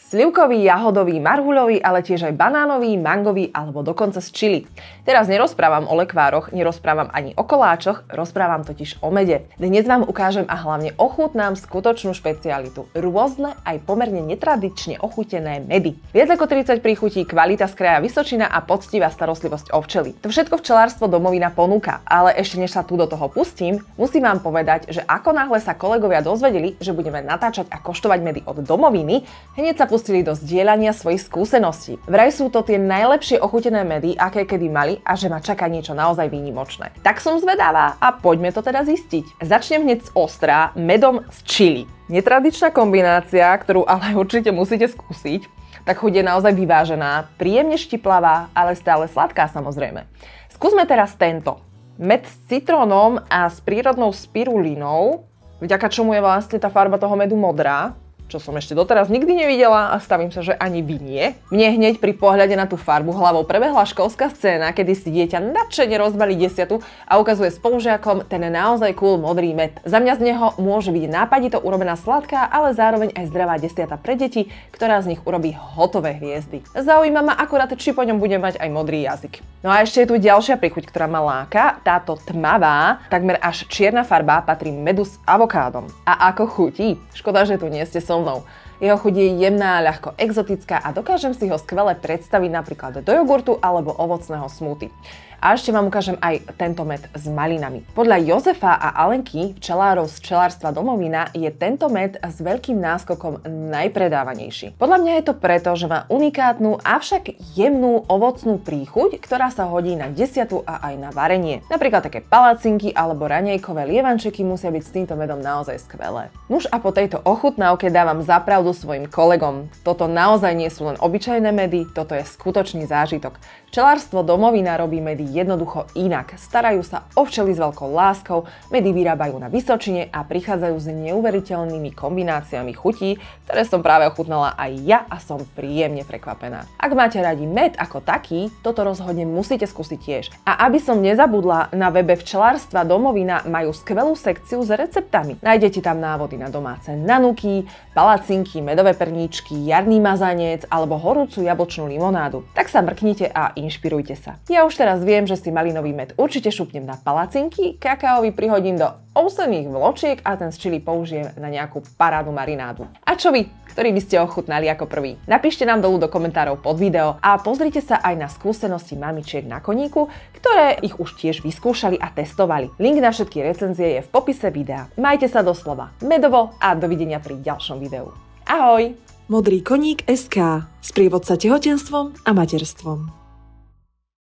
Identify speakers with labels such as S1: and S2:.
S1: Slivkový, jahodový, marhuľový, ale tiež aj banánový, mangový alebo dokonca z čili. Teraz nerozprávam o lekvároch, nerozprávam ani o koláčoch, rozprávam totiž o mede. Dnes vám ukážem a hlavne ochutnám skutočnú špecialitu. Rôzne aj pomerne netradične ochutené medy. Viac ako 30 príchutí, kvalita z kraja Vysočina a poctivá starostlivosť o včely. To všetko včelárstvo Domovina ponúka, ale ešte než sa tu do toho pustím, musím vám povedať, že ako náhle sa kolegovia dozvedeli, že budeme natáčať a koštovať medy od Domoviny, hneď sa pustili do zdieľania svojich skúseností. Vraj sú to tie najlepšie ochutené medy, aké kedy mali a že ma čaká niečo naozaj výnimočné. Tak som zvedavá a poďme to teda zistiť. Začnem hneď z ostrá, medom z čili. Netradičná kombinácia, ktorú ale určite musíte skúsiť. Tak chuť je naozaj vyvážená, príjemne štiplavá, ale stále sladká samozrejme. Skúsme teraz tento. Med s citrónom a s prírodnou spirulínou, vďaka čomu je vlastne tá farba toho medu modrá, čo som ešte doteraz nikdy nevidela a stavím sa, že ani vy nie. Mne hneď pri pohľade na tú farbu hlavou prebehla školská scéna, kedy si dieťa nadšene rozbalí desiatu a ukazuje spolužiakom ten naozaj cool modrý med. Za mňa z neho môže byť nápadito urobená sladká, ale zároveň aj zdravá desiata pre deti, ktorá z nich urobí hotové hviezdy. Zaujíma ma akurát, či po ňom bude mať aj modrý jazyk. No a ešte je tu ďalšia príchuť, ktorá ma láka. Táto tmavá, takmer až čierna farba patrí medu s avokádom. A ako chutí? Škoda, že tu nie ste so mnou. Jeho chuť je jemná, ľahko exotická a dokážem si ho skvele predstaviť napríklad do jogurtu alebo ovocného smoothie. A ešte vám ukážem aj tento med s malinami. Podľa Jozefa a Alenky, včelárov z včelárstva Domovina, je tento med s veľkým náskokom najpredávanejší. Podľa mňa je to preto, že má unikátnu, avšak jemnú ovocnú príchuť, ktorá sa hodí na desiatu a aj na varenie. Napríklad také palacinky alebo raňajkové lievančeky musia byť s týmto medom naozaj skvelé. Nuž a po tejto ochutnávke dávam zapravdu svojim kolegom. Toto naozaj nie sú len obyčajné medy, toto je skutočný zážitok. Včelárstvo Domovina robí medy jednoducho inak. Starajú sa o včely s veľkou láskou, medy vyrábajú na Vysočine a prichádzajú s neuveriteľnými kombináciami chutí, ktoré som práve ochutnala aj ja a som príjemne prekvapená. Ak máte radi med ako taký, toto rozhodne musíte skúsiť tiež. A aby som nezabudla, na webe Včelárstva Domovina majú skvelú sekciu s receptami. Nájdete tam návody na domáce nanuky, palacinky, medové perníčky, jarný mazanec alebo horúcu jablčnú limonádu. Tak sa mrknite a inšpirujte sa. Ja už teraz viem, že si malinový med určite šupnem na palacinky, kakaový prihodím do ovsených vločiek a ten z čili použijem na nejakú parádnu marinádu. A čo vy? Ktorý by ste ochutnali ako prvý? Napíšte nám dolu do komentárov pod video a pozrite sa aj na skúsenosti mamičiek na koníku, ktoré ich už tiež vyskúšali a testovali. Link na všetky recenzie je v popise videa. Majte sa doslova medovo a dovidenia pri ďalšom videu. Ahoj!
S2: Modrý koník SK. Sprievodca tehotenstvom a materstvom.